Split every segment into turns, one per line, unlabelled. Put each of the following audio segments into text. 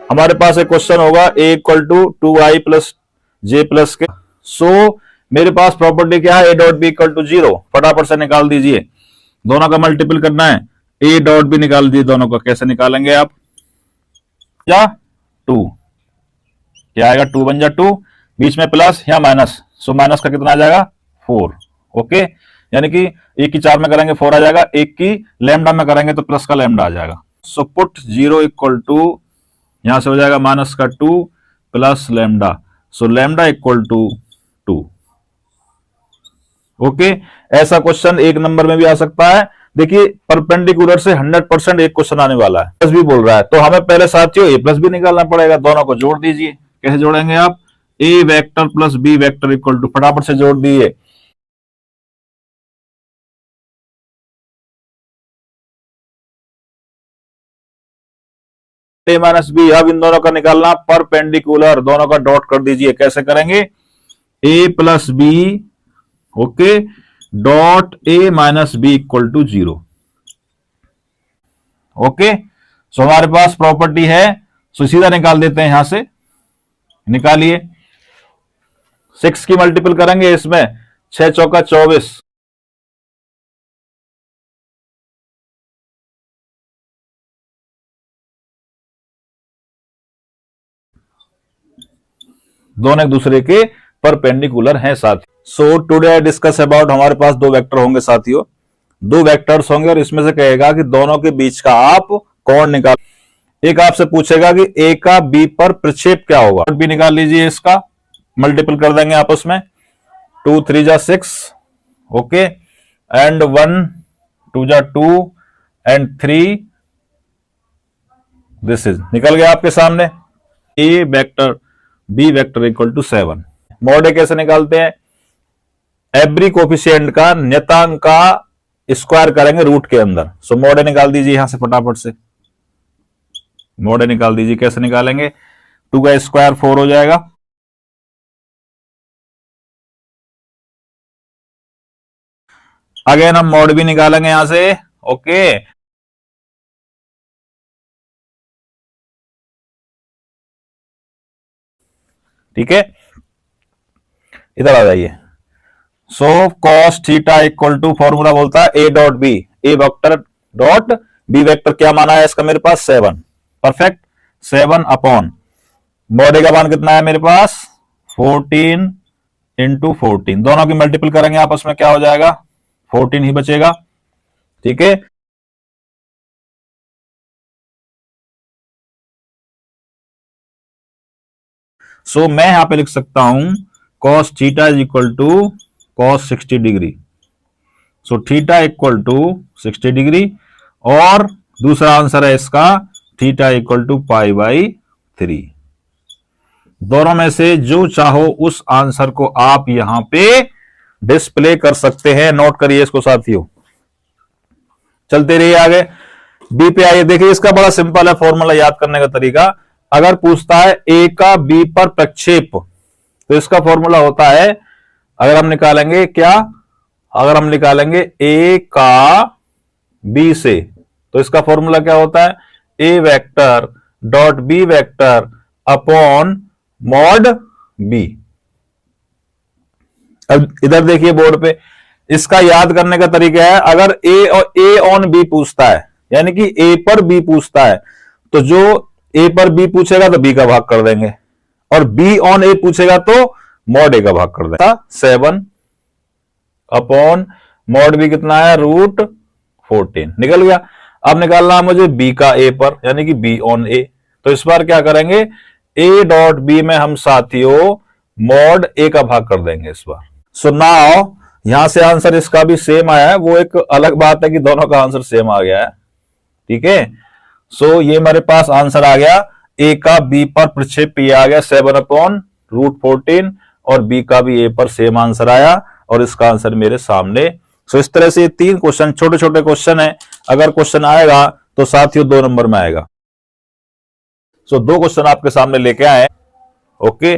हमारे पास एक क्वेश्चन होगा a equal to 2i plus J plus K. So मेरे पास प्रॉपर्टी क्या है, a dot B equal to 0। फटाफट से निकाल दीजिए, दोनों का मल्टीपल करना है, a डॉट बी निकाल दीजिए दोनों का। कैसे निकालेंगे आप, या 2 क्या आएगा, 2 बन जा 2, बीच में प्लस या माइनस, सो माइनस का कितना आ जाएगा 4। ओके, यानी कि एक की 4 में करेंगे 4 आ जाएगा, एक की लैम्डा में करेंगे तो प्लस का लैम्डा आ जाएगा। सो पुट 0 इक्वल टू, यहां से हो जाएगा माइनस का 2 plus lambda, so lambda equal to 2। Okay, ऐसा क्वेश्चन एक नंबर में भी आ सकता है। देखिए परपेंडिकुलर से 100% एक क्वेश्चन आने वाला है, प्लस भी बोल रहा है, तो हमें पहले साथियों ए प्लस भी निकालना पड़ेगा। दोनों को जोड़ दीजिए। कैसे जोड़ेंगे आप, A vector plus B vector equal to, फटाफट से जोड़ दीजिए, ए माइनस बी। अब इन दोनों का निकालना परपेंडिकुलर, दोनों का डॉट कर दीजिए। कैसे करेंगे, A plus B, okay, dot A minus B equal to 0। Okay, so हमारे पास प्रॉपर्टी है, सो सीधा निकाल देते हैं, यहां से निकालिए। 6 की मल्टीपल करेंगे इसमें, 6 चौका 24, दोनों एक दूसरे के परपेंडिकुलर हैं साथियों। So today I discuss about, हमारे पास दो वेक्टर होंगे साथियों, दो वेक्टर्स होंगे और इसमें से कहेगा कि दोनों के बीच का आप कोण निकाल। एक आपसे पूछेगा कि ए का बी पर प्रक्षेप क्या होगा, बी निकाल लीजिए, इसका मल्टीपल कर देंगे आपस में, 2 3 जा 6, ओके, एंड 1 2 जा 2 एंड 3, दिस इज निकल गया आपके सामने। A vector B vector equal to 7। Mod A कैसे निकालते हैं, एवरी कोफिशिएंट का नियतांक का स्क्वायर करेंगे रूट के अंदर। सो मॉड ए निकाल दीजिए यहां से फटाफट से, मॉड ए निकाल दीजिए। कैसे निकालेंगे, 2 का स्क्वायर 4 हो जाएगा, अगेन हम मॉड भी निकालेंगे यहां से। ओके, ठीक है, इधर आ जाइए। So cos theta equal to, formula बोलता है A dot B, A vector dot B vector, क्या माना है इसका मेरे पास 7। परफेक्ट, 7 अपॉन मॉड ए का मान कितना है मेरे पास 14 इंटू 14, दोनों की मल्टीपल करेंगे आपस में, क्या हो जाएगा 14 ही बचेगा। ठीक है, सो मैं यहां पे लिख सकता हूं cos theta is equal to cos 60 degree. So theta equal to 60 degree, और दूसरा आंसर है इसका theta equal to pi by 3। दोनों में से जो चाहो उस आंसर को आप यहां पे डिस्प्ले कर सकते हैं। नोट करिए इसको साथियों, चलते रहिए आगे। बी पे आइए, देखिए इसका बड़ा सिंपल है फॉर्मूला याद करने का तरीका। अगर पूछता है ए का बी पर प्रक्षेप, तो इसका फॉर्मूला होता है, अगर हम निकालेंगे क्या, अगर हम निकालेंगे ए का बी से, तो इसका फॉर्मूला क्या होता है, A vector dot B vector upon mod B. अब इधर देखिए बोर्ड पे, इसका याद करने का तरीका है, अगर ए और ए ऑन बी पूछता है, यानी कि ए पर बी पूछता है, तो जो ए पर बी पूछेगा तो बी का भाग कर देंगे, और बी ऑन ए पूछेगा तो मॉड ए का भाग कर देंगे। 7 अपॉन मॉड बी कितना है, रूट 14 निकल गया। अब निकालना है मुझे बी का ए पर, यानी कि बी ऑन ए, तो इस बार क्या करेंगे, ए डॉट बी में हम साथियों मॉड ए का भाग कर देंगे इस बार। सो नाउ यहां से आंसर इसका भी सेम आया है, वो एक अलग बात है कि दोनों का आंसर सेम आ गया है। ठीक है, सो ये मेरे पास आंसर आ गया, ए का बी पर प्रक्षेप ये आ गया 7 अपॉन रूट 14, और बी का भी ए पर सेम आंसर आया, और इसका आंसर मेरे सामने। सो इस तरह से 3 क्वेश्चन, छोटे छोटे क्वेश्चन है, अगर क्वेश्चन आएगा तो साथियों 2 नंबर में आएगा। सो 2 क्वेश्चन आपके सामने लेके आए। ओके,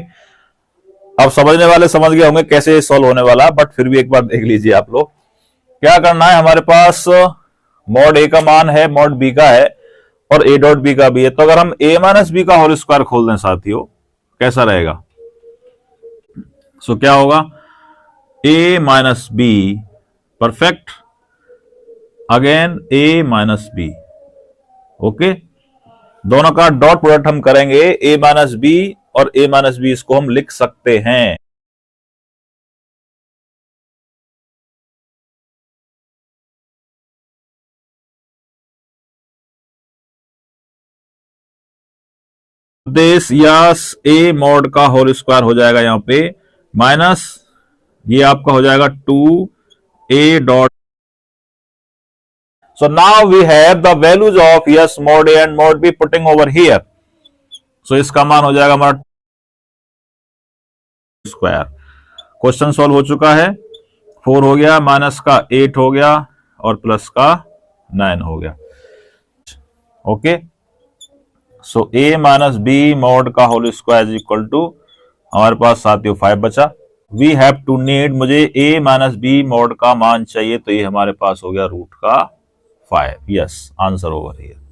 अब समझने वाले समझ गए होंगे कैसे सॉल्व होने वाला, बट फिर भी एक बार देख लीजिए आप लोग। क्या करना है, हमारे पास मॉड ए का मान है, मॉड बी का है, और ए डॉट बी का भी है। तो अगर हम ए माइनस बी का होल स्क्वायर खोल दें साथियों, कैसा रहेगा? सो क्या होगा? ए माइनस बी, परफेक्ट, अगेन ए माइनस बी। ओके, दोनों का डॉट प्रोडक्ट हम करेंगे, ए माइनस बी और ए माइनस बी, इसको हम लिख सकते हैं देश यस ए मॉड का होल स्क्वायर हो जाएगा यहां पे, माइनस ये आपका हो जाएगा 2a dot. So now we have the values of yes mod A and mod B putting over here. So इसका मान हो जाएगा हमारा स्क्वायर। क्वेश्चन सॉल्व हो चुका है। 4 हो गया, माइनस का 8 हो गया और प्लस का 9 हो गया। Okay, so A minus B mod का whole square is equal to, हमारे पास साथियों 5 बचा। वी हैव टू नीड, मुझे ए माइनस बी मॉड का मान चाहिए, तो ये हमारे पास हो गया रूट का 5। Yes, answer over here.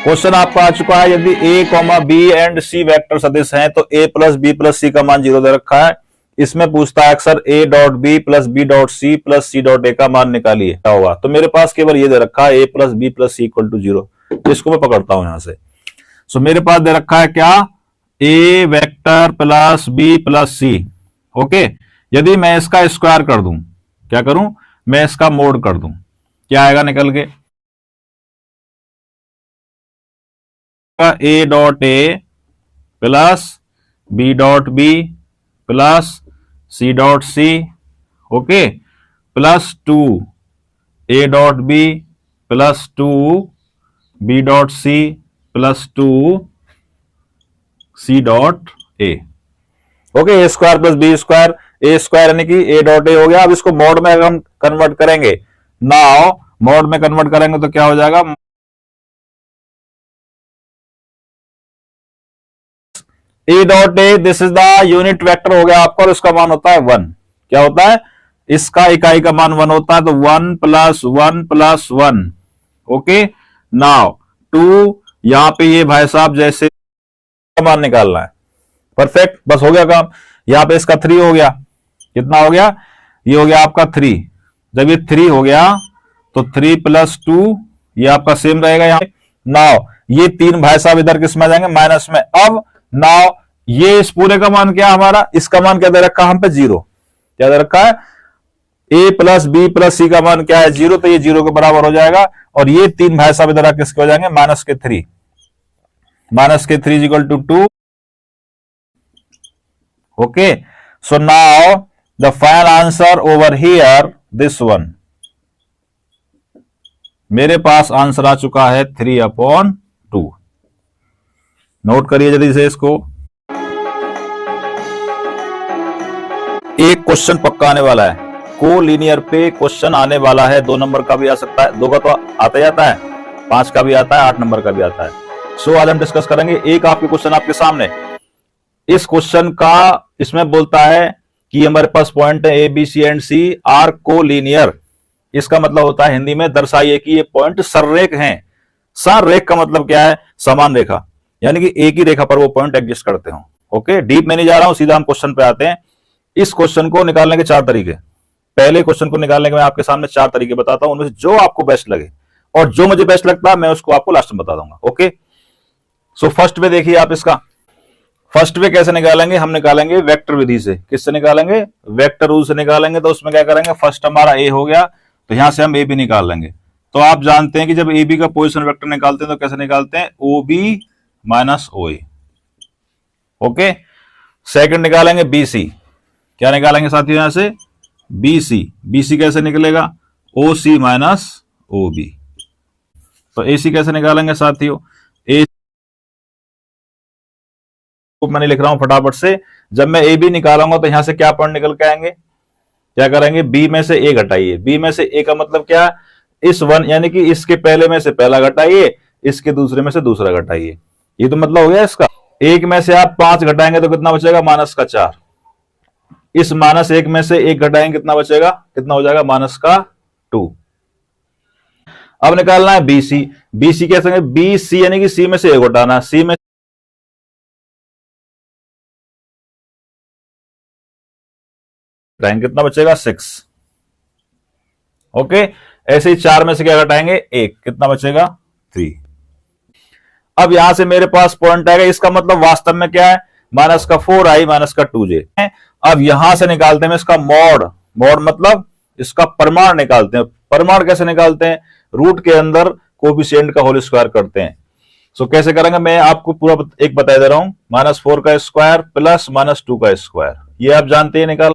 Question आपका आ चुका है, यदि A comma B and C vector सदिश हैं तो A plus B plus C का मान 0 दे रखा है। इसमें पूछता है अक्सर A dot B plus B dot C plus C dot A का मान निकालिए, क्या होगा? तो मेरे पास केवल ये दे रखा है A plus B plus C equal to 0, तो इसको मैं पकड़ता हूं यहां से। सो मेरे पास दे रखा है क्या? ए वेक्टर प्लस बी प्लस सी। ओके, यदि मैं इसका स्क्वायर कर दूं, क्या करूं? मैं इसका मोड कर दूं, क्या आएगा निकल के? A dot A plus B dot B plus C dot C, okay, plus 2 A dot B plus 2 B dot C plus 2 C dot A. Okay, A square plus B square, A square यानी कि ए dot ए हो गया। अब इसको mod में हम convert करेंगे, now mod में कन्वर्ट करेंगे तो क्या हो जाएगा? ए dot A, this is the unit vector हो गया आपका, और इसका मान होता है 1। क्या होता है? इसका इकाई का मान 1 होता है, तो 1 प्लस 1 प्लस 1। ओके, नाउ 2, यहां पे ये भाई साहब जैसे मान निकालना है, परफेक्ट, बस हो गया काम। यहां पे इसका 3 हो गया, कितना हो गया? ये हो गया आपका 3। जब ये 3 हो गया तो 3 प्लस 2, ये आपका सेम रहेगा यहां पे। नाउ ये 3 भाई साहब इधर किस में आ जाएंगे? माइनस में। अब नाउ ये इस पूरे का मान क्या हमारा? इसका मान क्या दे रखा हम पे? 0। क्या दे रखा है? A plus B plus C का मान क्या है? 0, तो ये 0 के बराबर हो जाएगा। और ये 3 भाई साहब इधर किसके हो जाएंगे? माइनस के 3। माइनस के 3 equal to 2। Okay, so now the final answer over here, this one. मेरे पास आंसर आ चुका है 3/2। नोट करिए जल्दी से इसको। एक क्वेश्चन पक्का आने वाला है, कोलिनियर पे क्वेश्चन आने वाला है। 2 नंबर का भी आ सकता है, 2 का तो आता ही आता है, 5 का भी आता है, 8 नंबर का भी आता है। सो आज हम डिस्कस करेंगे एक आपके क्वेश्चन आपके सामने। इस क्वेश्चन का इसमें बोलता है कि हमारे पास पॉइंट है A B C and C are collinear. इसका मतलब होता है हिंदी में, दर्शाइए कि ये पॉइंट सररेख हैं। सररेख का मतलब क्या है? समान रेखा, यानी कि एक ही रेखा पर वो पॉइंट एग्जिस्ट करते हो। ओके, डीप में नहीं जा रहा हूं, सीधा हम क्वेश्चन पे आते हैं। इस क्वेश्चन को निकालने के 4 तरीके। पहले क्वेश्चन को निकालने के मैं आपके सामने 4 तरीके बताता हूं, उनमें से जो आपको बेस्ट लगे, और जो मुझे बेस्ट लगता है मैं उसको आपको लास्ट में बता दूंगा। ओके, सो फर्स्ट पे देखिए आप इसका। फर्स्ट पे कैसे निकालेंगे? हम निकालेंगे वेक्टर विधि से। किससे निकालेंगे? वेक्टर रूल से निकालेंगे। तो उसमें क्या करेंगे? फर्स्ट हमारा ए हो गया, तो यहां से हम ए बी निकाल लेंगे। तो आप जानते हैं कि जब ए बी का पोजीशन वेक्टर निकालते हैं तो कैसे निकालते हैं? ओ बी माइनस ओ ए। ओके, सेकंड निकालेंगे बी सी। क्या निकालेंगे साथियों? यहां से बी सी। बी सी कैसे निकलेगा? ओ सी माइनस ओ बी। तो ए सी कैसे निकालेंगे साथियों? ए मैंने लिख रहा हूं फटाफट से। जब मैं ए बी निकालूंगा तो यहां से क्या पॉइंट निकल के आएंगे? क्या करेंगे? बी में से ए घटाइए। बी में से ए का मतलब क्या? इस 1 यानी कि इसके पहले में से पहला घटाइए, इसके दूसरे में से दूसरा घटाइए। ये तो मतलब हो गया इसका। 1 में से आप 5 घटाएंगे तो कितना बचेगा? माइनस का 4। इस -1 में से 1 घटाएंगे कितना बचेगा? कितना हो जाएगा? माइनस का 2। अब निकालना है BC। BC कैसे? BC यानी कि C में से 1 घटाना, C में कितना बचेगा? 6। ओके, ऐसे ही 4 में से क्या घटाएंगे? 1, कितना बचेगा? 3। अब यहां से मेरे पास पॉइंट आएगा, इसका मतलब वास्तव में क्या है? माइनस का 4i माइनस का 2j। अब यहां से निकालते हैं इसका मॉड। मॉड मतलब इसका परिमाण निकालते हैं। परिमाण कैसे निकालते हैं? रूट के अंदर कोफिशिएंट का होल स्क्वायर करते हैं। सो कैसे करेंगे मैं आपको पूरा एक बता दे रहा हूं। -4 का स्क्वायर प्लस -2 का स्क्वायर, ये आप जानते हैं, निकाल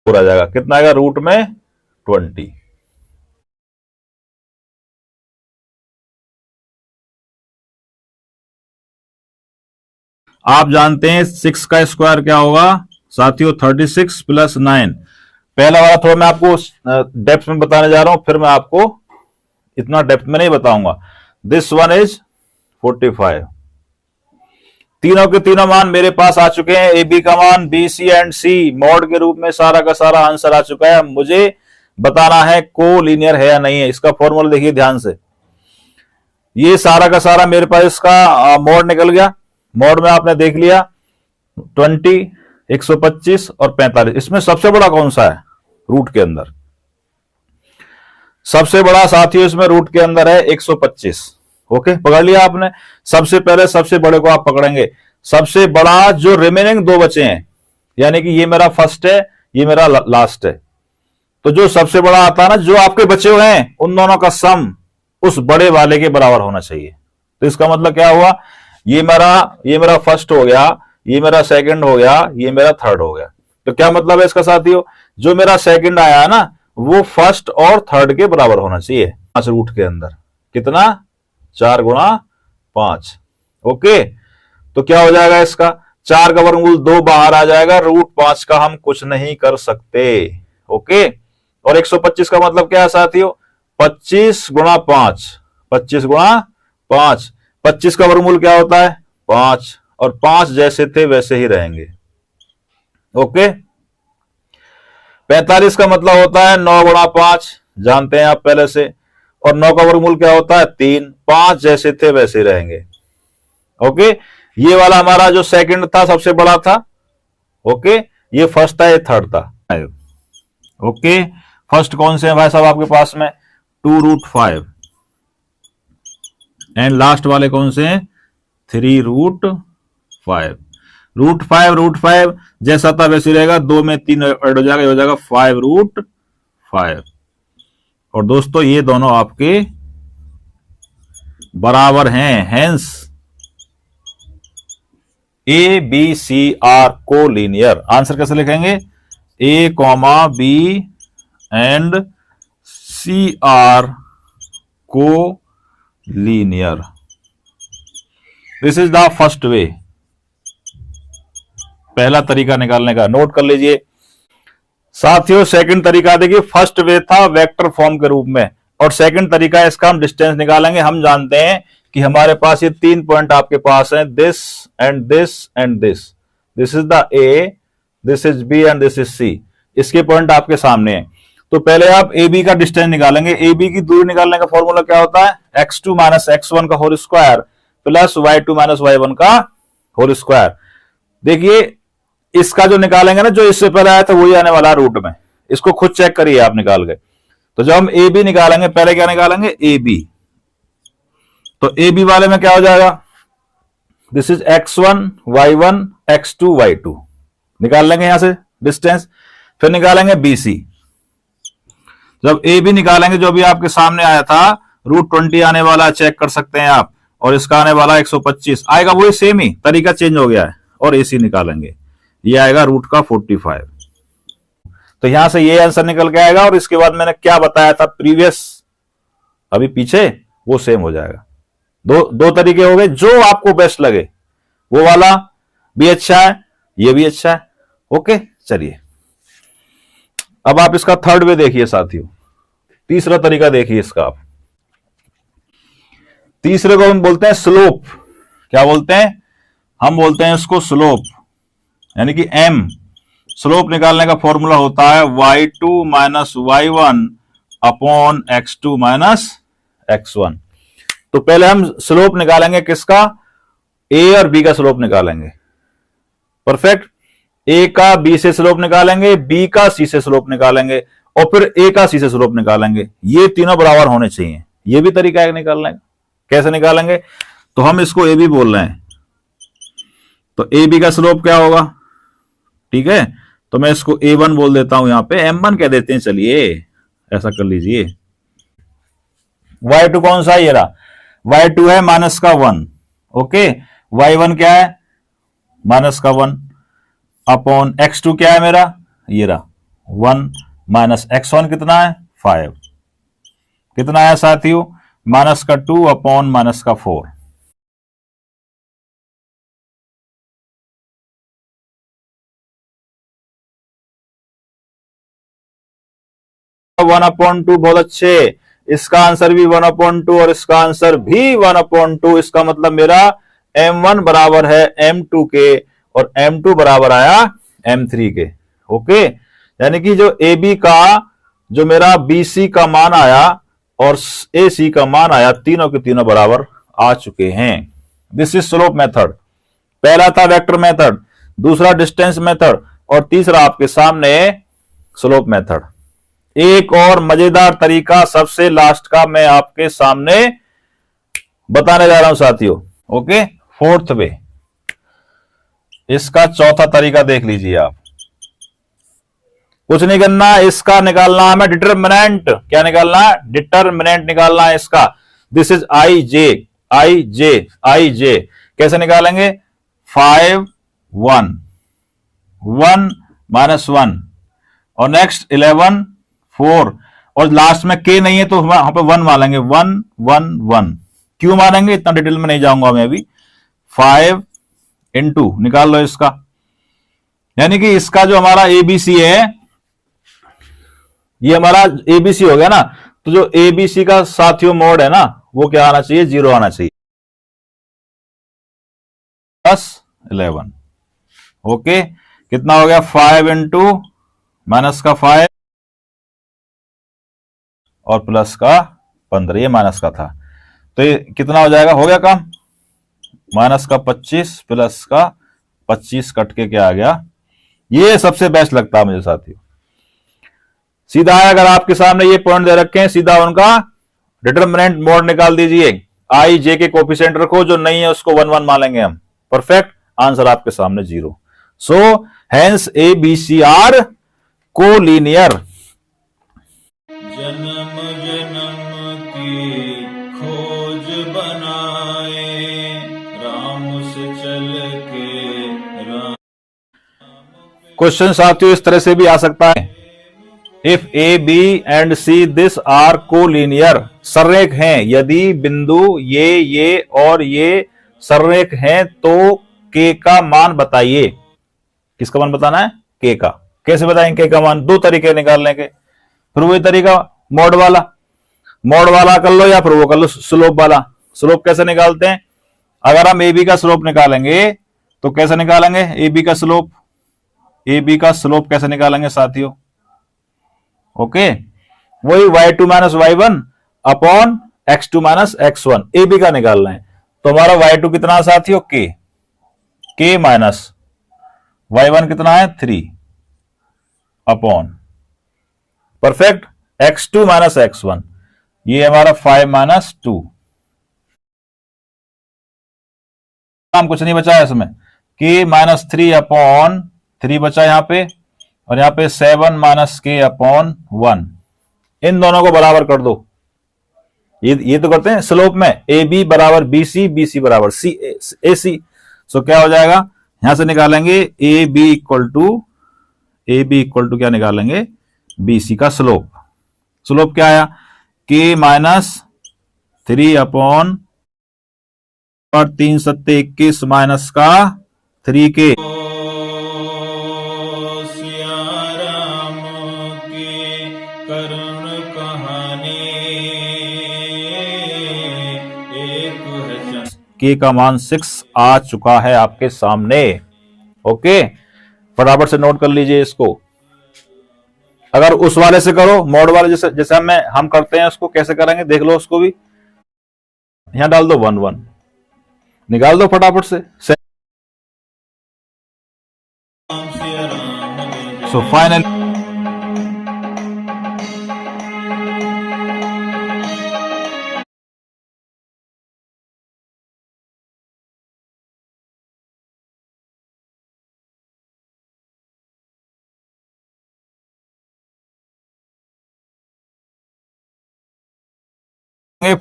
पूरा आ जाएगा। कितना आएगा? रूट में 20। आप जानते हैं 6 का स्क्वायर क्या होगा साथियों? 36 प्लस 9। पहला वाला थोड़ा मैं आपको डेप्थ में बताने जा रहा हूं, फिर मैं आपको इतना डेप्थ में नहीं बताऊंगा। This one is 45। तीनों के तीनों मान मेरे पास आ चुके हैं। ए बी का मान B C and C mod के रूप में सारा का सारा आंसर आ चुका है। मुझे बताना है को लीनियर है या नहीं है। इसका फॉर्मूला देखिए ध्यान से। ये सारा का सारा मेरे पास इसका मॉड निकल गया। मॉड में आपने देख लिया 20, 125 और 45। इसमें सबसे बड़ा कौन सा है? रूट के अंदर सबसे बड़ा साथियों इसमें रूट के अंदर है 125। ओके, पकड़ लिया आपने। सबसे पहले सबसे बड़े को आप पकड़ेंगे। सबसे बड़ा जो रिमेनिंग 2 बचे हैं, यानी कि ये मेरा फर्स्ट है, ये मेरा लास्ट है, तो जो सबसे बड़ा आता है ना, जो आपके बचे हुए हैं उन दोनों का सम उस बड़े वाले के बराबर होना चाहिए। तो इसका मतलब क्या हुआ? ये मेरा फर्स्ट हो गया, ये मेरा सेकंड हो गया, ये मेरा थर्ड हो गया। तो क्या मतलब है इसका साथियों? जो मेरा सेकंड आया है ना, वो फर्स्ट और थर्ड के बराबर होना चाहिए। 5 रूट के अंदर कितना? 4 गुणा 5। ओके, तो क्या हो जाएगा इसका? 4 का वर्गमूल 2 बाहर आ जाएगा। रूट 5 का हम कुछ नहीं कर सकते। ओके, और 125 का मतलब क्या है साथियों? 25 गुणा 5। 25 गुणा 5। 25 का वर्गमूल क्या होता है? 5, और 5 जैसे थे वैसे ही रहेंगे। ओके, 45 का मतलब होता है 9 गुणा 5, जानते हैं आप पहले से, और 9 का वर्गमूल क्या होता है? 3। 5 जैसे थे वैसे ही रहेंगे। ओके, ये वाला हमारा जो सेकंड था सबसे बड़ा था। ओके, ये फर्स्ट था, ये थर्ड था। ओके, फर्स्ट कौन से हैं भाई साहब आपके पास में? 2√5। एंड लास्ट वाले कौन से हैं? 3√5। √5 जैसा था वैसे रहेगा। 2 में 3 ऐड हो जाएगा, ये हो जाएगा 5√5। और दोस्तों ये दोनों आपके बराबर हैं, hence A B C are collinear. Answer कैसे लिखेंगे? A comma B and C are collinear. This is the first way. पहला तरीका निकालने का नोट कर लीजिए साथियों। सेकंड तरीका देखिए, फर्स्ट वे था वेक्टर फॉर्म के रूप में, और सेकंड तरीका इसका हम डिस्टेंस निकालेंगे। हम जानते हैं कि हमारे पास ये 3 पॉइंट आपके पास हैं, this and this and this. This is the A, this is B and this is C. इसके पॉइंट आपके सामने हैं। तो पहले आप ए बी का डिस्टेंस निकालेंगे। ए बी की दूरी निकालने का फॉर्मूला क्या होता है? x2 माइनस x1 का whole square plus y2 minus y1 का होल स्क्वायर। देखिए इसका जो निकालेंगे ना, जो इससे पहले आया था वही आने वाला है रूट में। इसको खुद चेक करिए आप निकाल के। तो जब हम ए बी निकालेंगे, पहले क्या निकालेंगे? A B. तो ए बी वाले में क्या हो जाएगा? This is x1 y1 x2 y2। निकाल लेंगे यहां से डिस्टेंस। फिर निकालेंगे बी सी। जब ए बी निकालेंगे, जो भी आपके सामने आया था √20 आने वाला, चेक कर सकते हैं आप, और इसका आने वाला 125 आएगा, वही सेम ही, तरीका चेंज हो गया है। और ए सी निकालेंगे, ये आएगा रूट का 45। तो यहां से ये आंसर निकल के आएगा, और इसके बाद मैंने क्या बताया था प्रीवियस अभी पीछे, वो सेम हो जाएगा। दो तरीके हो गए, जो आपको बेस्ट लगे वो वाला भी अच्छा है, ये भी अच्छा है। ओके, चलिए अब आप इसका थर्ड वे देखिए साथियों। तीसरा तरीका देखिए इसका आप। तीसरे को हम बोलते हैं स्लोप। क्या बोलते हैं? हम बोलते हैं इसको स्लोप, यानी कि एम। स्लोप निकालने का फॉर्मूला होता है y2 minus y1 upon x2 minus x1। तो पहले हम स्लोप निकालेंगे किसका, a और b का स्लोप निकालेंगे। परफेक्ट। a का b से स्लोप निकालेंगे, b का c से स्लोप निकालेंगे और फिर a का c से स्लोप निकालेंगे। ये तीनों बराबर होने चाहिए। ये भी तरीका है निकालने का। कैसे निकालेंगे, तो हम इसको a b बोल रहे हैं, तो a b का स्लोप क्या होगा, ठीक है। तो मैं इसको a1 बोल देता हूं, यहां पे m1 कह देते हैं। चलिए ऐसा कर लीजिए। y2 कौन सा है, ये रहा। y2 है माइनस का 1, ओके। y1 क्या है, माइनस का 1 अपॉन x2 क्या है मेरा, ये रहा 1 माइनस x1 कितना है 5, कितना है साथियों, माइनस का 2 अपॉन माइनस का 4। 1/2 बहुत अच्छे। इसका आंसर भी 1/2 और इसका आंसर भी 1/2। इसका मतलब मेरा m1 बराबर है m2 के और m2 बराबर आया m3 के, ओके। यानी कि जो ab का जो मेरा bc का मान आया और ac का मान आया, तीनों के तीनों बराबर आ चुके हैं। This is slope method. पहला था वेक्टर मेथड, दूसरा डिस्टेंस मेथड और तीसरा आपके सामने स्लोप मेथड। एक और मजेदार तरीका सबसे लास्ट का मैं आपके सामने बताने जा रहा हूं साथियों, ओके। फोर्थ वे, इसका चौथा तरीका देख लीजिए आप। कुछ नहीं करना, इसका निकालना हमें डिटरमिनेंट। क्या निकालना है, डिटरमिनेंट निकालना है इसका। दिस इज आई जे, आई जे, आई जे। कैसे निकालेंगे, 5 1 1 माइनस 1 और नेक्स्ट 11 4 और लास्ट में k नहीं है तो वहां पे 1 मानेंगे, 1 1 1। क्यों मानेंगे इतना डिटेल में नहीं जाऊंगा मैं अभी। 5 इंटू निकाल लो इसका, यानी कि इसका जो हमारा एबीसी है, ये हमारा एबीसी हो गया ना। तो जो एबीसी का साथियों मोड है ना, वो क्या आना चाहिए, 0 आना चाहिए, प्लस 11, ओके। कितना हो गया, 5 इंटू माइनस का 5 और प्लस का 15, ये माइनस का था। तो ये कितना हो जाएगा, हो गया काम, माइनस का 25 प्लस का 25 कट के क्या आ गया। ये सबसे बेस्ट लगता है मुझे साथियों। सीधा है, अगर आपके सामने ये पॉइंट दे रखे हैं, सीधा उनका डिटरमिनेंट मोड निकाल दीजिए। आई जे के कोफिशिएंट रखो, जो नहीं है उसको 1 1 मानेंगे हम। परफेक्ट, आंसर आपके सामने 0। So hence A B C are collinear.
जन्म जन्म की खोज बनाए, राम से चल के राम।
क्वेश्चन साथियों इस तरह से भी आ सकता है, if A B and C this are collinear, सररेख हैं, यदि बिंदु ये और ये सररेख हैं तो के का मान बताइए। किसका मान बताना है, के का। कैसे बताएंगे के का मान, दो तरीके निकालने के। फिर वही तरीका मोड वाला, मोड वाला कर लो या फिर वो कर लो स्लोप वाला। स्लोप कैसे निकालते हैं, अगर हम ए बी का स्लोप निकालेंगे तो कैसे निकालेंगे, ए बी का स्लोप, ए बी का स्लोप कैसे निकालेंगे साथियों, ओके। वही y2 minus y1 upon x2 minus x1, A B का निकालना है। तो हमारा y2 कितना साथियों, k माइनस y1 कितना है 3 upon, perfect, x2 minus x1, ये हमारा 5 माइनस 2। काम कुछ नहीं बचा है इसमें, k माइनस 3 अपॉन 3 बचा यहां पे, और यहां पे 7 माइनस के अपॉन 1। इन दोनों को बराबर कर दो। ये तो करते हैं स्लोप में, ए बी बराबर बी सी, बी सी बराबर सी ए सी। सो क्या हो जाएगा, यहां से निकालेंगे ए बी इक्वल टू क्या निकालेंगे, बी सी का स्लोप। स्लोप क्या आया, के माइनस 3 अपॉन और 3 सत्ते 21 माइनस का 3 के।
सिया राम की करुण कहानी, एक है
के का मान 6 आ चुका है आपके सामने, ओके। फटाफट से नोट कर लीजिए इसको। अगर उस वाले से करो, मोड वाले जैसे जैसे हम करते हैं, उसको कैसे करेंगे देख लो उसको भी। यहां डाल दो 1 1, निकाल दो फटाफट से।
Ram Siya Ram
so final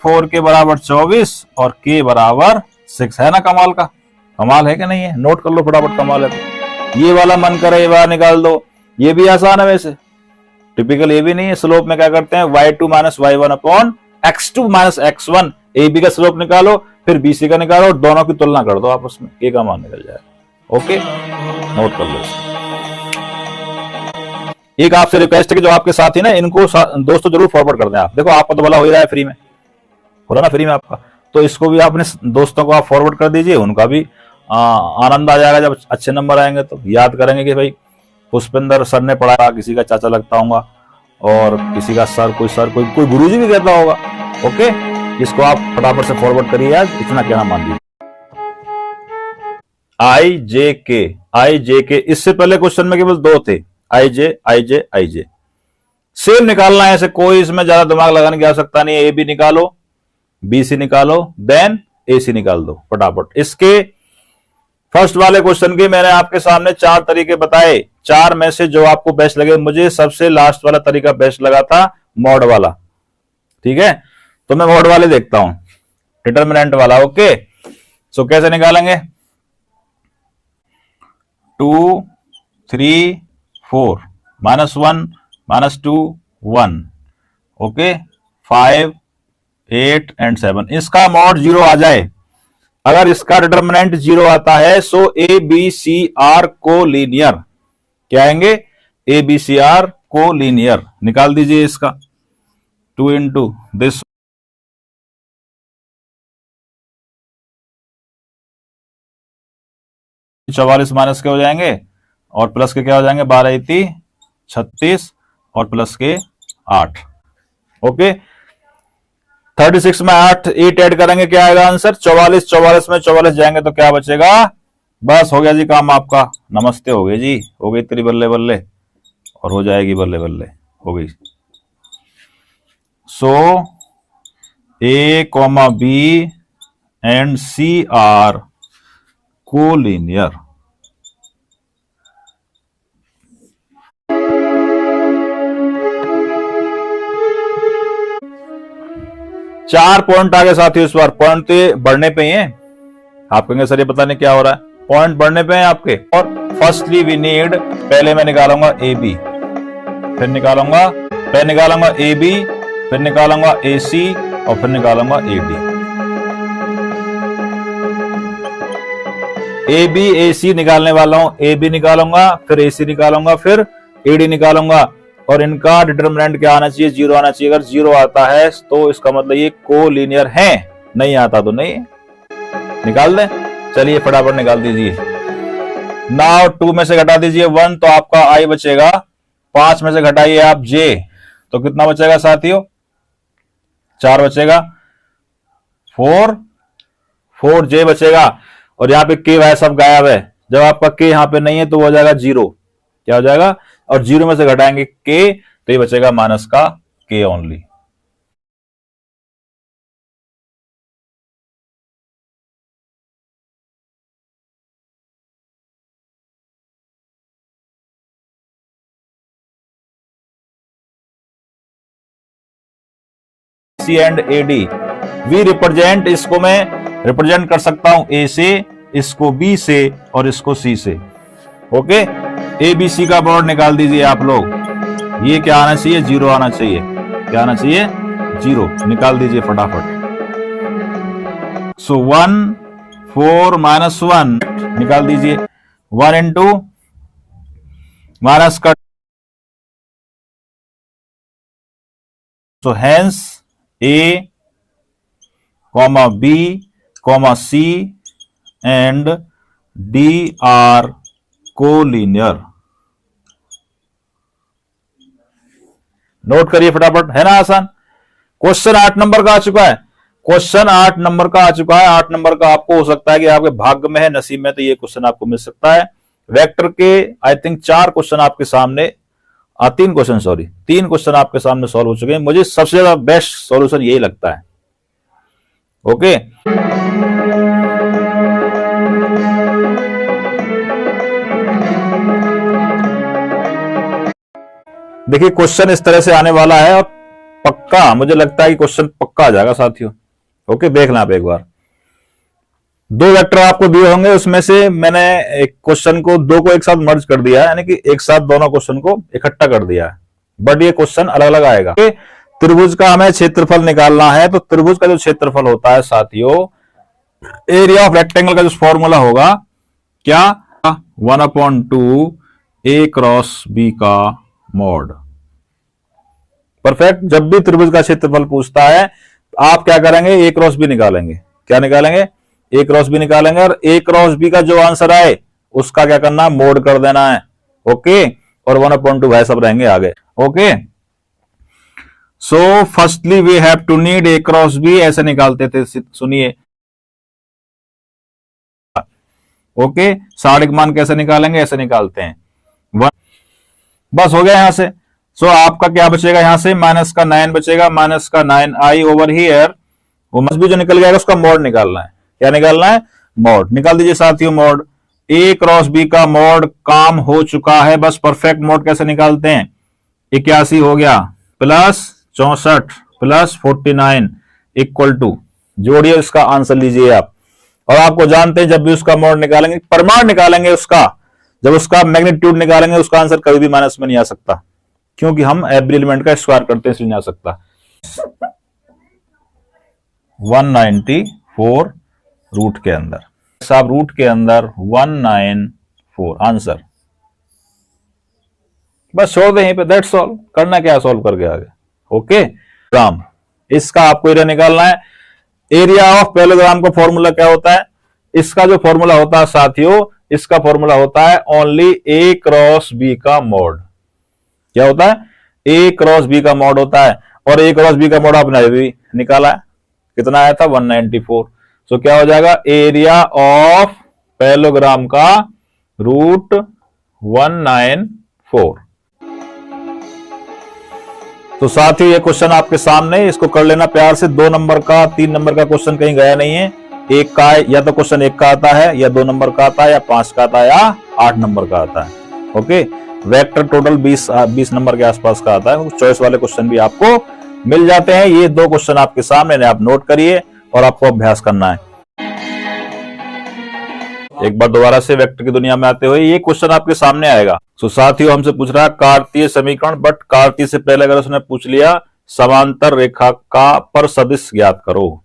four के बराबर 24 और के बराबर 6 है ना। कमाल का, कमाल है कि नहीं है? नोट कर लो फटाफट, कमाल है तो। ये वाला मन करे ये वाला निकाल दो, ये भी आसान है वैसे, टिपिकल ये भी नहीं है। स्लोप में क्या करते हैं, y2 minus y1 upon x2 minus x1। A B का स्लोप निकालो, फिर बी सी का निकालो, और दोनों की तुलना कर दो आपस में, के का मान निकल जाएगा। ओके, नोट कर लो इसको। एक आपसे रिक्वेस्ट है कि जो आपके साथी ना, इनको दोस्तों जरूर फॉरवर्ड कर दें आप। देखो आपका तो भला हो ही रहा है, फ्री में हो रहा ना, फ्री में आपका, तो इसको भी अपने दोस्तों को आप फॉरवर्ड कर दीजिए, उनका भी आनंद आ जाएगा। जब अच्छे नंबर आएंगे तो याद करेंगे कि भाई पुष्पेंद्र सर ने पढ़ाया, किसी का चाचा लगता होगा, और किसी का सर कोई गुरुजी भी कहता होगा। ओके, इसको आप फटाफट से फॉरवर्ड करिए यार, इतना कहना मान लीजिए। आई जे के, इससे पहले क्वेश्चन में केवल 2 थे, आई जे। सेम निकालना है, ऐसे कोई इसमें ज्यादा दिमाग लगाने की आवश्यकता नहीं है। ए बी निकालो, बी सी निकालो, देन ए सी निकाल दो फटाफट। इसके फर्स्ट वाले क्वेश्चन के मैंने आपके सामने 4 तरीके बताए, 4 में से जो आपको बेस्ट लगे। मुझे सबसे लास्ट वाला तरीका बेस्ट लगा था, मॉड वाला। ठीक है, तो मैं मॉड वाले देखता हूं, डिटर्मिनेंट वाला। ओके, सो कैसे निकालेंगे, 2 3 4 -1 -2 1। Okay, 5 8 and 7। इसका मॉड 0 आ जाए, अगर इसका डिटर्मिनेंट 0 आता है, सो ए बी सी आर को लीनियर। क्या आएंगे, ए बी सी आर को लीनियर। निकाल दीजिए इसका, 2 इंटू दिस 44 माइनस के हो जाएंगे, और प्लस के क्या हो जाएंगे, 12 × 36, और प्लस के 8। ओके, 36 में 8 ऐड करेंगे, क्या आएगा आंसर, 44। 44 में 44 जाएंगे तो क्या बचेगा, बस हो गया जी काम आपका। नमस्ते हो गए जी, हो गई तेरी बल्ले बल्ले, और हो जाएगी बल्ले बल्ले, हो गई। So A comma B and C are collinear. चार पॉइंट आगे साथियों, इस बार पॉइंट तो बढ़ने पे ही है। आप कहेंगे सर ये पता नहीं क्या हो रहा है, पॉइंट बढ़ने पे हैं आपके। और फर्स्टली वी नीड, पहले मैं निकालूंगा ए बी, फिर निकालूंगा ए बी, फिर निकालूंगा ए सी, और फिर निकालूंगा ए डी। ए बी ए सी निकालने वाला हूं, ए बी निकालूंगा, फिर ए सी निकालूंगा, फिर ए डी निकालूंगा, और इनका डिटर्मिनेंट क्या आना चाहिए, 0 आना चाहिए। अगर 0 आता है तो इसका मतलब ये कोलिनियर है, नहीं आता तो नहीं है। निकाल दें, चलिए फटाफट निकाल दीजिए। नाउ 2 में से घटा दीजिए 1, तो आपका आई बचेगा। 5 में से घटाइए आप जे, तो कितना बचेगा साथियों, 4 बचेगा। 4 जे बचेगा, और यहाँ पे के वाय सब गायब है। जब आपका के यहाँ पे नहीं है तो वो हो जाएगा 0। क्या हो जाएगा, और 0 में से घटाएंगे के, तो ये बचेगा माइनस का के only. C and A D, we represent, इसको मैं रिप्रेजेंट कर सकता हूं ए से, इसको बी से, और इसको सी से। ओके, ए बी सी का बोर्ड निकाल दीजिए आप लोग। ये क्या आना चाहिए, 0 आना चाहिए। क्या आना चाहिए, 0। निकाल दीजिए फटाफट। सो 1 4 -1 निकाल दीजिए, 1 इंटू माइनस का, so hence A comma B comma C and D are collinear. Note करिए फटाफट, है ना आसान। क्वेश्चन 8 नंबर का आ चुका है, क्वेश्चन 8 नंबर का आ चुका है। 8 नंबर का आपको हो सकता है कि आपके भाग्य में है, नसीब में, तो ये क्वेश्चन आपको मिल सकता है। वेक्टर के आई थिंक 4 क्वेश्चन आपके सामने, 3 क्वेश्चन, सॉरी 3 क्वेश्चन आपके सामने सॉल्व हो चुके हैं। मुझे सबसे ज्यादा बेस्ट सॉल्यूशन यही लगता है। ओके, देखिए क्वेश्चन इस तरह से आने वाला है और पक्का मुझे लगता है कि क्वेश्चन पक्का आ जाएगा साथियों। ओके, देखना आप एक बार। 2 वेक्टर आपको दिए होंगे, उसमें से मैंने एक क्वेश्चन को 2 को एक साथ मर्ज कर दिया है, यानी कि एक साथ दोनों क्वेश्चन को इकट्ठा कर दिया है, बट ये क्वेश्चन अलग अलग आएगा। त्रिभुज का हमें क्षेत्रफल निकालना है, तो त्रिभुज का जो क्षेत्रफल होता है साथियों, एरिया ऑफ रेक्टेंगल का जो फॉर्मूला होगा क्या, 1/2 A क्रॉस B का मॉड। परफेक्ट। जब भी त्रिभुज का क्षेत्रफल पूछता है आप क्या करेंगे, A क्रॉस B निकालेंगे। क्या निकालेंगे, A क्रॉस B निकालेंगे, और A क्रॉस B का जो आंसर आए उसका क्या करना, मोड कर देना है। ओके, और 1/2 वह सब रहेंगे आगे। Okay, so firstly we have to need A cross B, ऐसे निकालते थे, सुनिए। ओके, साढ़े का मान कैसे निकालेंगे, ऐसे निकालते हैं। बस हो गया यहां से। सो आपका क्या बचेगा, यहां से माइनस का 9 बचेगा, माइनस का 9i ओवर हियर, वो मस भी जो निकल गया उसका मोड निकालना है। क्या निकालना है, मोड। निकाल दीजिए साथियों मोड। A क्रॉस B का मोड काम हो चुका है। बस परफेक्ट मोड कैसे निकालते हैं, 81 हो गया प्लस 64 प्लस 49 इक्वल टू, जोड़िए इसका आंसर लीजिए आप। और आपको जानते हैं जब भी उसका मोड निकालेंगे, परिमाण निकालेंगे उसका, जब उसका मैग्नीट्यूड निकालेंगे उसका आंसर कभी भी माइनस में नहीं आ सकता, क्योंकि हम एवरी एलिमेंट का स्क्वायर करते हैं, इसलिए नहीं आ सकता। 194 रूट के अंदर, साहब रूट के अंदर 194 आंसर। बस छोड़ दें यहीं पे, दैट्स ऑल। करना क्या, सॉल्व करके आगे। ओके, ग्राम, इसका आपको एरिया निकालना है। एरिया ऑफ पैरेललोग्राम का फॉर्मूला क्या होता है, इसका जो फॉर्मूला होता है साथियों, इसका फॉर्मूला होता है ओनली A क्रॉस B का मॉड। क्या होता है, A क्रॉस B का मॉड होता है। और A क्रॉस B का मॉड आपने अभी निकाला है, कितना आया था, 194। सो क्या हो जाएगा, एरिया ऑफ पैरेललोग्राम का रूट 194। तो साथियों ये क्वेश्चन आपके सामने, इसको कर लेना प्यार से। 2 नंबर का 3 नंबर का क्वेश्चन कहीं गया नहीं है। एक का या तो क्वेश्चन 1 का आता है, या 2 नंबर का आता है, या 5 का आता है, या 8 नंबर का आता है। ओके, वेक्टर टोटल 20 नंबर के आसपास का आता है। चॉइस वाले क्वेश्चन भी आपको मिल जाते हैं। ये 2 क्वेश्चन आपके सामने, आप नोट करिए और आपको अभ्यास करना है। एक बार दोबारा से वेक्टर की दुनिया में आते हुए ये क्वेश्चन आपके सामने आएगा। तो साथियों हमसे पूछ रहा है कार्तीय समीकरण, बट कार्तीय से पहले अगर उसने पूछ लिया समांतर रेखा का पर सदिश ज्ञात करो।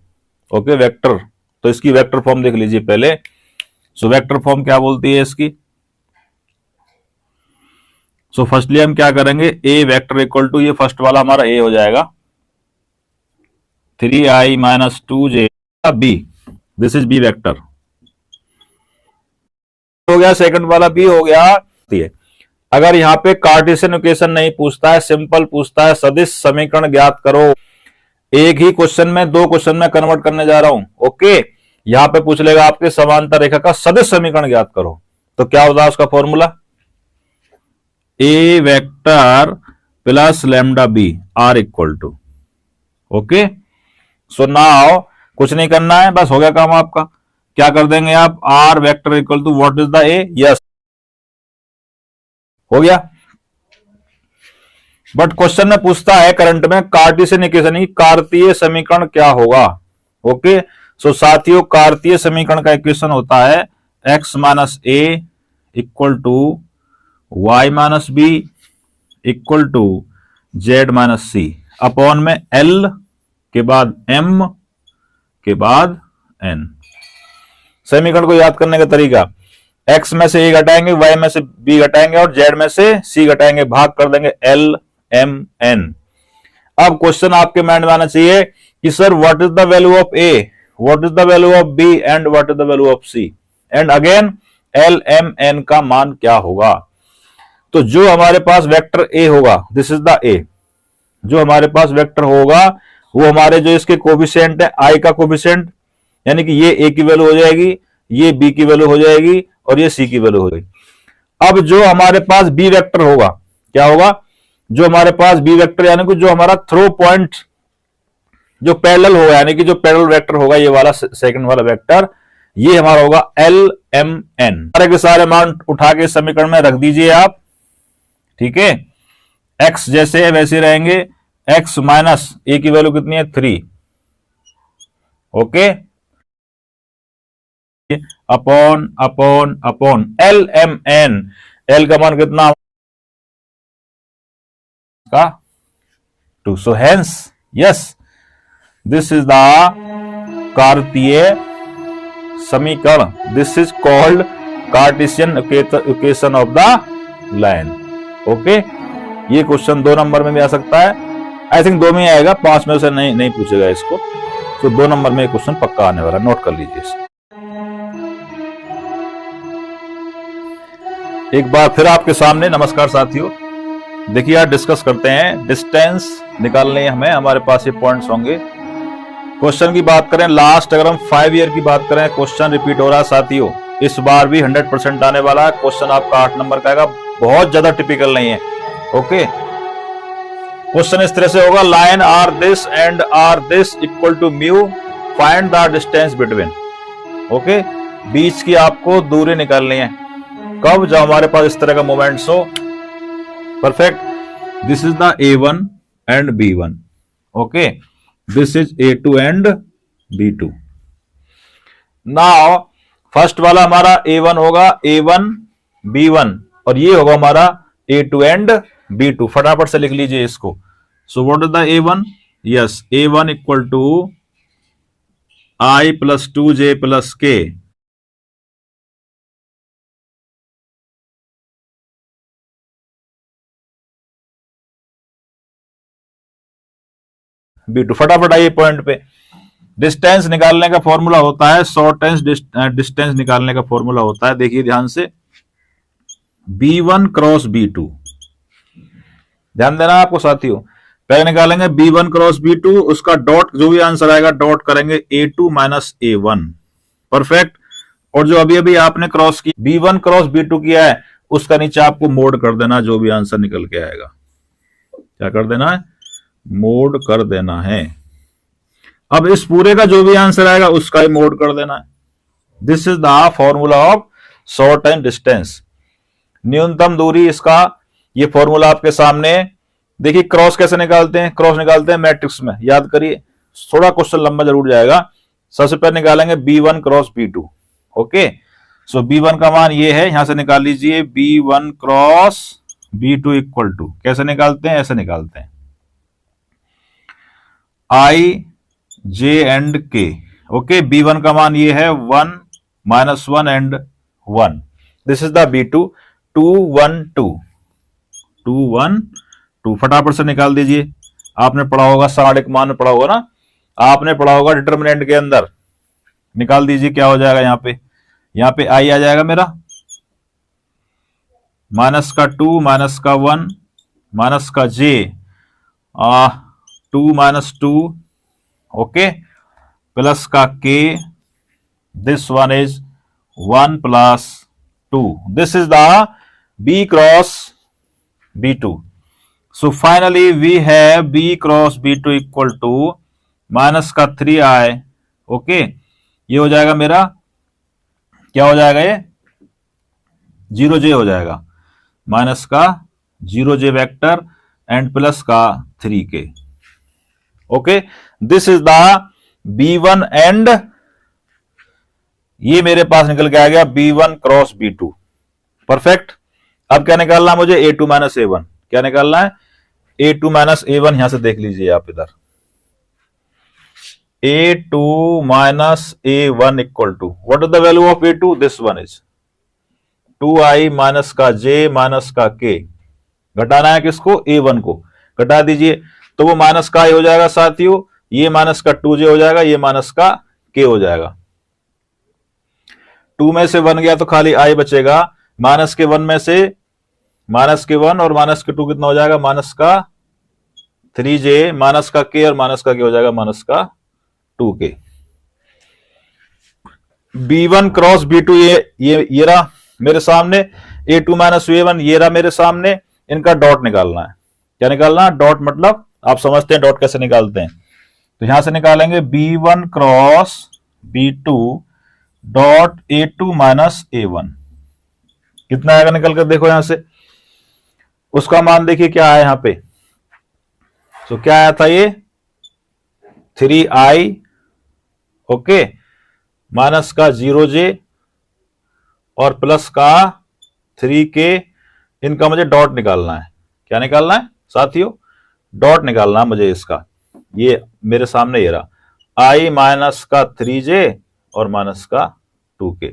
ओके, वेक्टर, तो इसकी वेक्टर फॉर्म देख लीजिए पहले। सो वेक्टर फॉर्म क्या बोलती है इसकी। सो फर्स्टली हम क्या करेंगे, ए वेक्टर इक्वल टू, ये फर्स्ट वाला हमारा ए हो जाएगा, 3i - 2j B, this is B vector हो गया। सेकंड वाला बी हो गया। अगर यहां पे कार्टेशियन इक्वेशन नहीं पूछता है, सिंपल पूछता है सदिश समीकरण ज्ञात करो। एक ही क्वेश्चन में 2 क्वेश्चन में कन्वर्ट करने जा रहा हूं। ओके, यहां पे पूछ लेगा आपके समांतर रेखा का सदिश समीकरण ज्ञात करो, तो क्या होता है उसका formula, A vector plus lambda B R equal to. Okay, so now कुछ नहीं करना है, बस हो गया काम आपका। क्या कर देंगे आप, R vector equal to what is the A, yes, हो गया। बट क्वेश्चन में पूछता है करंट में कार्टेशियन इक्वेशन, कार्तीय समीकरण क्या होगा। ओके, सो साथियों कार्तीय समीकरण का इक्वेशन होता है x - a equal to y - b equal to z - c upon में l के बाद m के बाद n। समीकरण को याद करने का तरीका, x में से a घटाएंगे, y में से b घटाएंगे और z में से c घटाएंगे, भाग कर देंगे l m n। अब क्वेश्चन आपके माइंड में आना चाहिए कि sir what is the value of a, what is the value of b and what is the value of c, and again L M N का मान क्या होगा। तो जो हमारे पास वेक्टर ए होगा, दिस इज द ए, जो हमारे पास वेक्टर होगा वो हमारे जो इसके कोफिशिएंट है आई का कोफिशिएंट, यानी कि ये ए की वैल्यू हो जाएगी, ये बी की वैल्यू हो जाएगी और ये सी की वैल्यू हो जाएगी। अब जो हमारे पास बी वेक्टर होगा क्या होगा, जो हमारे पास बी वेक्टर यानी कि जो हमारा थ्रो पॉइंट जो पैरेलल होगा, यानी कि जो पैरेलल वेक्टर होगा ये वाला सेकंड वाला वेक्टर, ये हमारा होगा एल एम एन। सारे के सारे मान उठा के समीकरण में रख दीजिए आप, ठीक है। एक्स जैसे है वैसे रहेंगे, एक्स माइनस ए की वैल्यू कितनी है 3, okay, upon upon upon L M N, L का मान कितना का 2, so hence yes this is the कार्तीय समीकरण, this is called Cartesian equation of the line, okay. ये क्वेश्चन 2 नंबर में भी आ सकता है, आई थिंक 2 में ही आएगा, 5 में से नहीं पूछेगा इसको, तो 2 नंबर में क्वेश्चन पक्का आने वाला, नोट कर लीजिए इसको। एक बार फिर आपके सामने नमस्कार साथियों, देखिए आज डिस्कस करते हैं, डिस्टेंस निकालने हमें, हमारे पास ये पॉइंट्स होंगे। क्वेश्चन की बात करें, लास्ट अगर हम 5 ईयर की बात करें, क्वेश्चन रिपीट हो रहा है साथियों, इस बार भी 100% आने वाला है। क्वेश्चन आपका 8 नंबर का आएगा, बहुत ज्यादा टिपिकल नहीं है, ओके। क्वेश्चन इस तरह से होगा, line R this and R this equal to mu, find the distance between, okay. बीच की आपको दूरी निकालनी है, कब, जब हमारे पास इस तरह का मोमेंट्स हो, perfect. This is the A1 and B1, okay, this is A2 and B2। Now first वाला हमारा A1 होगा, A1 B1, और ये होगा हमारा A2 एंड B2, फटाफट से लिख लीजिए इसको। So what is the A1, yes A1 equal to I plus 2J plus K, B2, फटाफट आइए पॉइंट पे। डिस्टेंस निकालने का फॉर्मूला होता है, शॉर्टेंस डिस्टेंस निकालने का फॉर्मूला होता है, देखिए ध्यान से, B1 क्रॉस B2, ध्यान देना आपको साथियों। पहले निकालेंगे B1 क्रॉस B2, उसका डॉट, जो भी आंसर आएगा डॉट करेंगे A2 माइनस A1, परफेक्ट। और जो अभी अभी आपने क्रॉस की B1 क्रॉस B2 किया है, उसका नीचे आपको मोड कर देना, जो भी आंसर निकल के आएगा, क्या कर देना है, मोड कर देना है। अब इस पूरे का जो भी आंसर आएगा उसका ही मोड कर देना है। This is the formula of short and distance, न्यूनतम दूरी, इसका ये फॉर्मूला आपके सामने। देखिए क्रॉस कैसे निकालते हैं, क्रॉस निकालते हैं मैट्रिक्स में, याद करिए, थोड़ा क्वेश्चन लंबा जरूर जाएगा। सबसे पहले निकालेंगे B1 क्रॉस B2, ओके। सो B1 का मान ये है, यहां से निकाल लीजिए, B1 cross B2 equal to, कैसे निकालते हैं, ऐसे निकालते हैं, I J and K, okay. B1 का मान ये है 1 minus 1 and 1, this is the B2, 2 1 2, 2 1 2, फटाफट से निकाल दीजिए। आपने पढ़ा होगा, सारणिक मान पढ़ा होगा ना, आपने पढ़ा होगा डिटर्मिनेंट के अंदर, निकाल दीजिए क्या हो जाएगा, यहाँ पे I आ जाएगा मेरा, माइनस का 2 माइनस का 1 माइनस का J, 2 माइनस 2, ओके, प्लस का K, this one is 1 plus 2, this is the B cross B2। So finally we have B cross B2 equal to minus का 3I, ओके, ये हो जाएगा मेरा, क्या हो जाएगा, ये 0J हो जाएगा, माइनस का 0J वेक्टर एंड प्लस का 3K, okay. This is the B1 and, ये मेरे पास निकल के आ गया B1 क्रॉस B2, परफेक्ट। अब क्या निकालना है मुझे, A2 माइनस A1, क्या निकालना है, A2 माइनस A1, यहां से देख लीजिए आप इधर, A2 minus A1 equal to, what is the value of A2, this one is 2I minus का J माइनस का K, घटाना है किसको, A1 को, घटा दीजिए, तो वो माइनस का I हो जाएगा साथियों, ये माइनस का 2J हो जाएगा, ये माइनस का K हो जाएगा। 2 में से 1 गया तो खाली i बचेगा, माइनस के 1 में से माइनस के 1 और माइनस के 2 कितना हो जाएगा, माइनस का 3j, माइनस का k और माइनस का k हो जाएगा माइनस का 2k। b1 क्रॉस b2 ये रहा मेरे सामने, a2 माइनस a1 ये रहा मेरे सामने, इनका डॉट निकालना है। क्या निकालना है? डॉट, मतलब आप समझते हैं डॉट कैसे निकालते हैं, तो यहां से निकालेंगे b1 cross b2 dot a2 minus a1। कितना आएगा निकल कर देखो यहां से, उसका मान देखिए क्या आया यहां पे। तो क्या आया था ये 3i, ओके, माइनस का 0j और प्लस का 3k। इनका मुझे डॉट निकालना है। क्या निकालना है साथियों? डॉट निकालना है मुझे इसका। ये मेरे सामने ये रहा i माइनस का 3j और माइनस का 2k।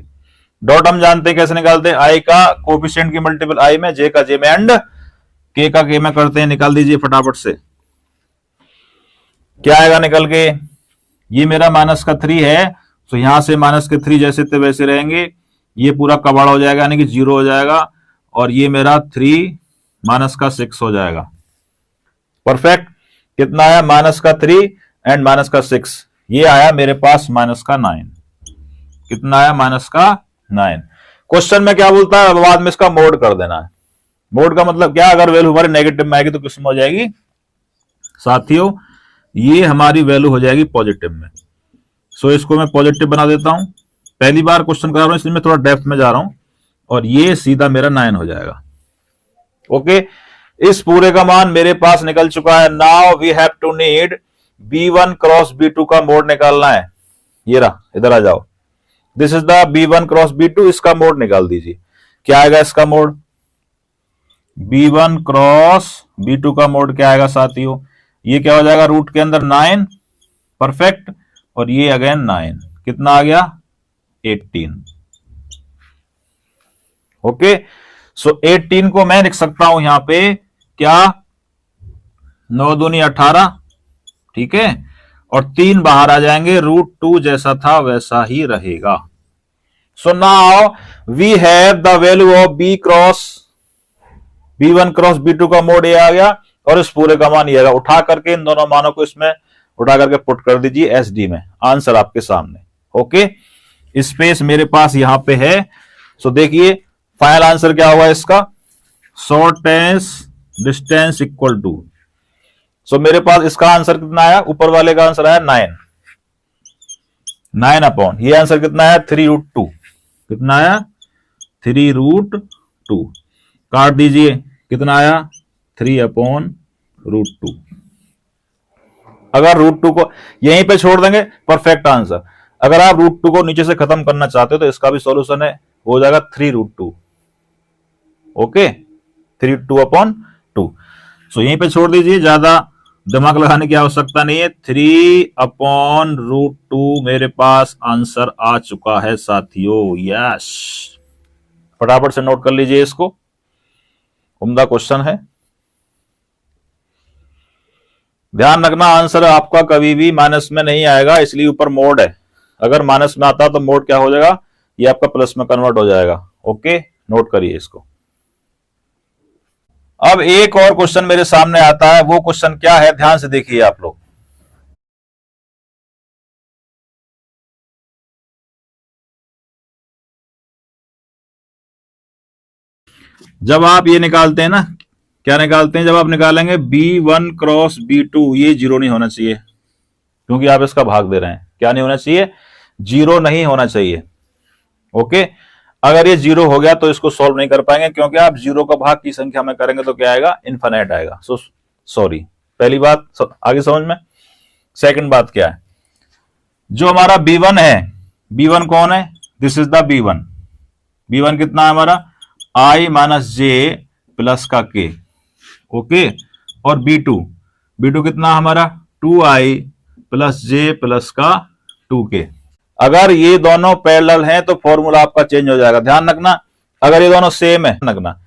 डॉट हम जानते हैं कैसे निकालते हैं, i का कोफिशिएंट की मल्टीपल i में, j का j में एंड k का k में करते हैं। निकाल दीजिए फटाफट से, क्या आएगा निकल के। ये मेरा माइनस का 3 है, तो यहां से माइनस के 3 जैसे थे वैसे रहेंगे, ये पूरा कबाड़ हो जाएगा यानी कि 0 हो जाएगा, और ये मेरा 3 माइनस का 6 हो जाएगा। परफेक्ट। कितना आया? माइनस का 3 एंड माइनस का 6, ये आया मेरे पास माइनस का 9। कितना आया? माइनस का 9। क्वेश्चन में क्या बोलता है, बाद में इसका मोड कर देना है। मोड का मतलब क्या? अगर वैल्यू हमारी नेगेटिव में आएगी तो किस में हो जाएगी साथियों? ये हमारी वैल्यू हो जाएगी पॉजिटिव में। सो इसको मैं पॉजिटिव बना देता हूं। पहली बार क्वेश्चन करा रहा हूं इसलिए मैं थोड़ा डेप्थ में जा रहा हूं, और ये सीधा मेरा 9 हो जाएगा। ओके, इस पूरे का मान मेरे पास निकल चुका है। Now we have to need b1 cross b2 का मोड निकालना है। ये रहा, इधर आ जाओ, this is the b1 cross b2, इसका मोड निकाल दीजिए। क्या आएगा इसका मोड? b1 क्रॉस b2 का मोड क्या आएगा साथियों? ये क्या हो जाएगा? रूट के अंदर 9, परफेक्ट, और ये अगेन 9। कितना आ गया? 18। ओके, सो 18 को मैं लिख सकता हूं यहां पे क्या? 9 दूनी 18, ठीक है, और 3 बाहर आ जाएंगे, √2 जैसा था वैसा ही रहेगा। So now we have the value of b1 cross b2 का मोड ये आ गया, और इस पूरे का मान ये आएगा। उठा करके इन दोनों मानों को इसमें उठा करके पुट कर दीजिए एसडी में, आंसर आपके सामने। ओके, स्पेस मेरे पास यहां पे है। सो देखिए फाइनल आंसर क्या होगा इसका, शॉर्टेस्ट डिस्टेंस इक्वल टू। सो मेरे पास इसका आंसर कितना आया? ऊपर वाले का आंसर आया 9 अपॉन, ये आंसर कितना आया? 3√2। कितना आया? 3√2। काट दीजिए, कितना आया? 3/√2। अगर √2 को यहीं पे छोड़ देंगे, परफेक्ट आंसर। अगर आप √2 को नीचे से खत्म करना चाहते हो तो इसका भी सॉल्यूशन है, हो जाएगा 3√2। ओके, 3/2। सो यहीं पे छोड़ दीजिए, ज्यादा दिमाग लगाने की आवश्यकता नहीं है। 3/√2 मेरे पास आंसर आ चुका है साथियों। यस, फटाफट से नोट कर लीजिए इसको, उम्दा क्वेश्चन है। ध्यान रखना आंसर आपका कभी भी माइनस में नहीं आएगा, इसलिए ऊपर मोड है। अगर माइनस में आता तो मोड क्या हो जाएगा? ये आपका प्लस में कन्वर्ट हो जाएगा। ओके, नोट करिए इसको। अब एक और क्वेश्चन मेरे सामने आता है, वो क्वेश्चन क्या है ध्यान से देखिए आप लोग। जब आप ये निकालते हैं ना, क्या निकालते हैं? जब आप निकालेंगे b1 क्रॉस b2, ये 0 नहीं होना चाहिए, क्योंकि आप इसका भाग दे रहे हैं। क्या नहीं होना चाहिए? 0 नहीं होना चाहिए। ओके, अगर ये 0 हो गया तो इसको सॉल्व नहीं कर पाएंगे, क्योंकि आप 0 का भाग की संख्या में करेंगे तो क्या आएगा? इनफिनिट आएगा। सो सॉरी, पहली बात आगे समझ में। सेकंड बात क्या है, जो हमारा b1 है, b1 कौन है? This is the b1। b1 कितना है हमारा? i माइनस j प्लस का k। ओके, और b2 कितना हमारा? 2i प्लस j प्लस का 2k। अगर ये दोनों पैरेलल हैं तो फॉर्मूला आपका चेंज हो जाएगा। ध्यान रखना, अगर ये दोनों सेम है, रखना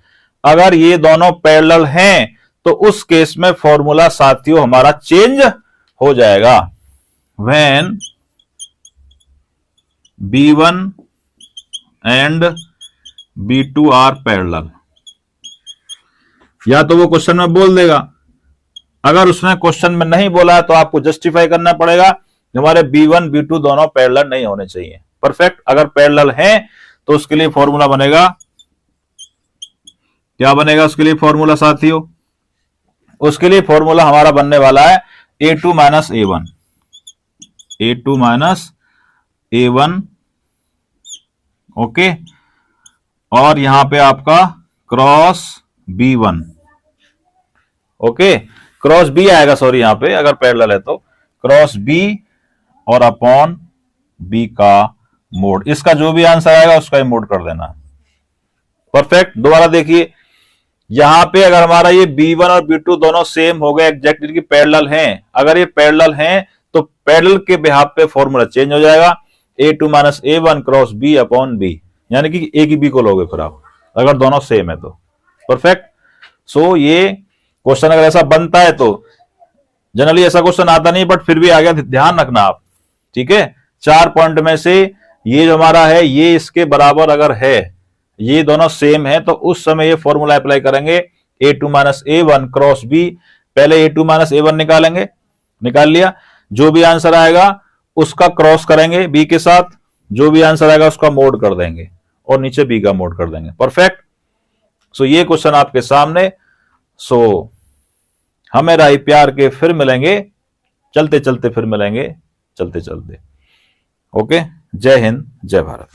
अगर ये दोनों पैरेलल हैं तो उस केस में फॉर्मूला साथियों हमारा चेंज हो जाएगा। When b1 and B2 are parallel. या तो वो क्वेश्चन में बोल देगा, अगर उसने क्वेश्चन में नहीं बोला है तो आपको जस्टिफाई करना पड़ेगा कि हमारे B1 B2 दोनों पैरेलल नहीं होने चाहिए। परफेक्ट। अगर पैरेलल हैं तो उसके लिए फॉर्मूला बनेगा, क्या बनेगा उसके लिए फॉर्मूला साथियों? उसके लिए फॉर्मूला हमारा बनने वाला है A2 minus A1, A2 minus A1। Okay, और यहां पे आपका cross B1। Okay, cross B आएगा, सॉरी, यहां पे अगर पैरेलल है तो क्रॉस B और अपॉन B का मोड। इसका जो भी आंसर आएगा उसका ही मोड कर देना। परफेक्ट। दोबारा देखिए, यहां पे अगर हमारा ये B1 और B2 दोनों सेम हो गए, एग्जैक्ट इनकी पैरेलल हैं, अगर ये पैरेलल हैं तो पैरेलल के बिहाफ पे फॉर्मूला चेंज हो जाएगा, A2 minus A1 cross B upon B, यानी कि A की B को लोगे फिर आप, अगर दोनों सेम है तो। परफेक्ट। सो ये क्वेश्चन अगर ऐसा बनता है तो, जनरली ऐसा क्वेश्चन आता नहीं बट फिर भी आ गया, ध्यान रखना आप। ठीक है, 4 पॉइंट में से ये जो हमारा है ये इसके बराबर अगर है, ये दोनों सेम है, तो उस समय ये फॉर्मूला अप्लाई करेंगे, A2 minus A1 cross B। पहले A2 माइनस A1 निकालेंगे, निकाल लिया, जो भी आंसर आएगा उसका क्रॉस करेंगे B के साथ, जो भी आंसर आएगा उसका मोड कर देंगे और नीचे B का मोड कर देंगे। परफेक्ट। सो ये क्वेश्चन आपके सामने। सो हमें राही प्यार के फिर मिलेंगे, चलते चलते फिर मिलेंगे, चलते चलते। ओके, जय हिंद, जय भारत।